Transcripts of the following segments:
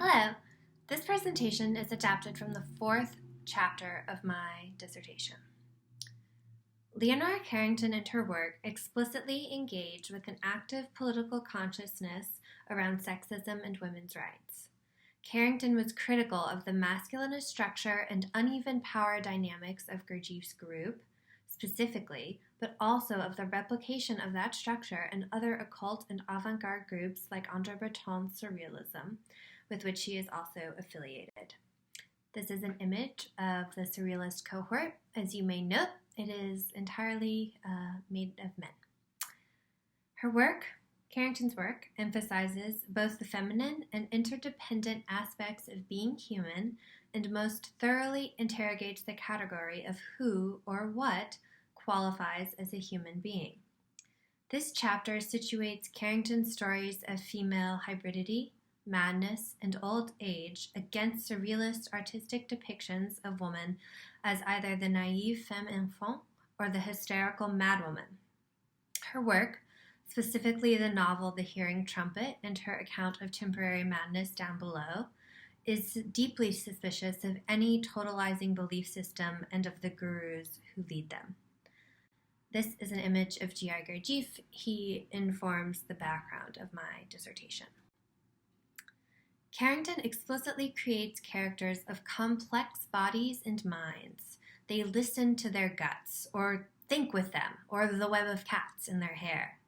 Hello. This presentation is adapted from the fourth chapter of my dissertation. Leonora Carrington and her work explicitly engage with an active political consciousness around sexism and women's rights. Carrington was critical of the masculinist structure and uneven power dynamics of Gurdjieff's group, specifically, but also of the replication of that structure in other occult and avant-garde groups like Andre Breton's Surrealism, with which she is also affiliated. This is an image of the Surrealist cohort. As you may note, it is entirely made of men. Her work, Carrington's work, emphasizes both the feminine and interdependent aspects of being human and most thoroughly interrogates the category of who or what qualifies as a human being. This chapter situates Carrington's stories of female hybridity, madness, and old age against surrealist artistic depictions of woman as either the naive femme enfant or the hysterical madwoman. Her work, specifically the novel The Hearing Trumpet and her account of temporary madness down below, is deeply suspicious of any totalizing belief system and of the gurus who lead them. This is an image of G.I. Gurdjieff. He informs the background of my dissertation. Carrington explicitly creates characters of complex bodies and minds. They listen to their guts, or think with them, or the web of cats in their hair.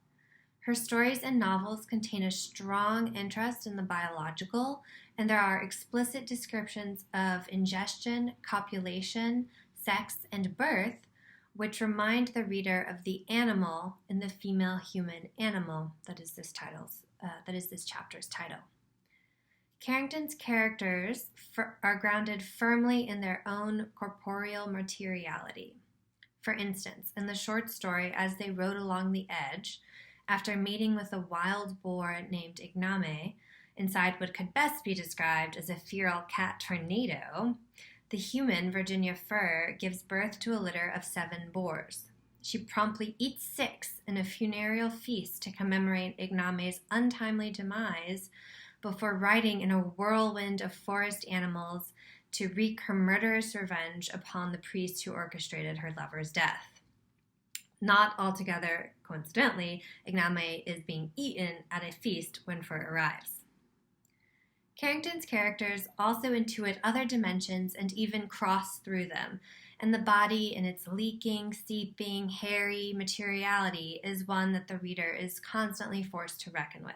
Her stories and novels contain a strong interest in the biological, and there are explicit descriptions of ingestion, copulation, sex, and birth, which remind the reader of the animal in the female human animal that is this chapter's title. Carrington's characters are grounded firmly in their own corporeal materiality. For instance, in the short story As They Rode Along the Edge, after meeting with a wild boar named Igname, inside what could best be described as a feral cat tornado, the human Virginia Fur gives birth to a litter of 7 boars. She promptly eats 6 in a funereal feast to commemorate Igname's untimely demise, before riding in a whirlwind of forest animals to wreak her murderous revenge upon the priest who orchestrated her lover's death. Not altogether coincidentally, Igname is being eaten at a feast when Fur arrives. Carrington's characters also intuit other dimensions and even cross through them, and the body in its leaking, seeping, hairy materiality is one that the reader is constantly forced to reckon with.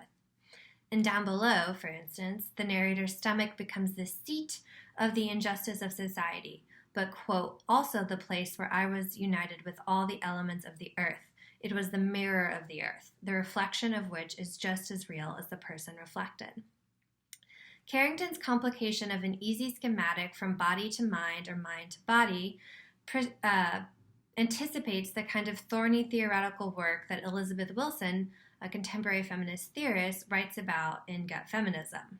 And down below, for instance, the narrator's stomach becomes the seat of the injustice of society, but, quote, also the place where I was united with all the elements of the earth. It was the mirror of the earth, the reflection of which is just as real as the person reflected. Carrington's complication of an easy schematic from body to mind or mind to body anticipates the kind of thorny theoretical work that Elizabeth Wilson, a contemporary feminist theorist, writes about in Gut Feminism.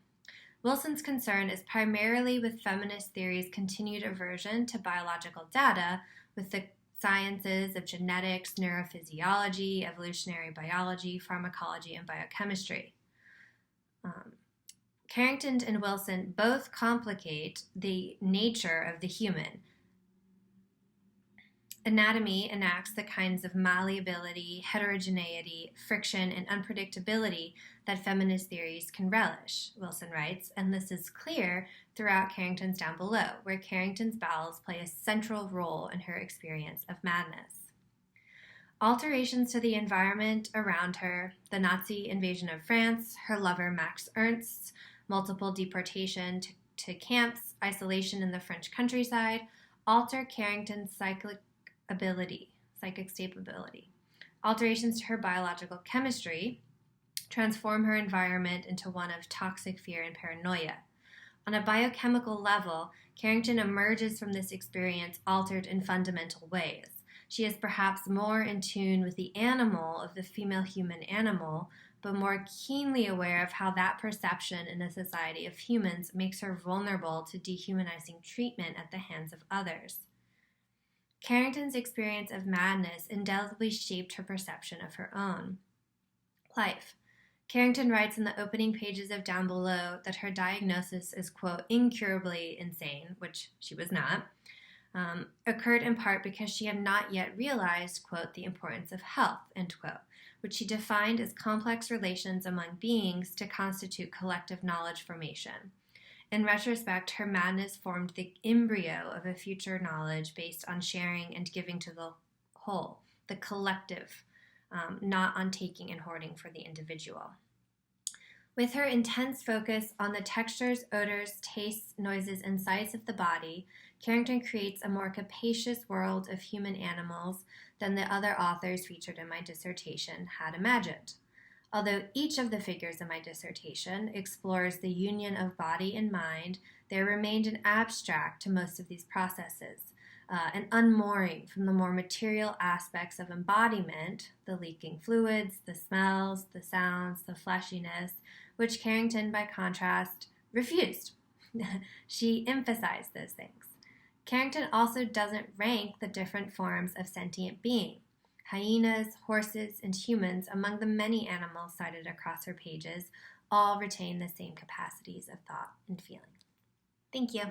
Wilson's concern is primarily with feminist theory's continued aversion to biological data, with the sciences of genetics, neurophysiology, evolutionary biology, pharmacology, and biochemistry. Carrington and Wilson both complicate the nature of the human. Anatomy enacts the kinds of malleability, heterogeneity, friction, and unpredictability that feminist theories can relish, Wilson writes, and this is clear throughout Carrington's Down Below, where Carrington's bowels play a central role in her experience of madness. Alterations to the environment around her, the Nazi invasion of France, her lover Max Ernst's multiple deportation to camps, isolation in the French countryside, alter Carrington's psychic stability. Alterations to her biological chemistry transform her environment into one of toxic fear and paranoia. On a biochemical level, Carrington emerges from this experience altered in fundamental ways. She is perhaps more in tune with the animal of the female human animal, but more keenly aware of how that perception in a society of humans makes her vulnerable to dehumanizing treatment at the hands of others. Carrington's experience of madness indelibly shaped her perception of her own life. Carrington writes in the opening pages of Down Below that her diagnosis is, quote, incurably insane, which she was not, occurred in part because she had not yet realized, quote, the importance of health, end quote, which she defined as complex relations among beings to constitute collective knowledge formation. In retrospect, her madness formed the embryo of a future knowledge based on sharing and giving to the whole, the collective, not on taking and hoarding for the individual. With her intense focus on the textures, odors, tastes, noises, and sights of the body, Carrington creates a more capacious world of human animals than the other authors featured in my dissertation had imagined. Although each of the figures in my dissertation explores the union of body and mind, there remained an abstract to most of these processes, an unmooring from the more material aspects of embodiment, the leaking fluids, the smells, the sounds, the fleshiness, which Carrington, by contrast, refused. She emphasized those things. Carrington also doesn't rank the different forms of sentient being. Hyenas, horses, and humans, among the many animals cited across her pages, all retain the same capacities of thought and feeling. Thank you.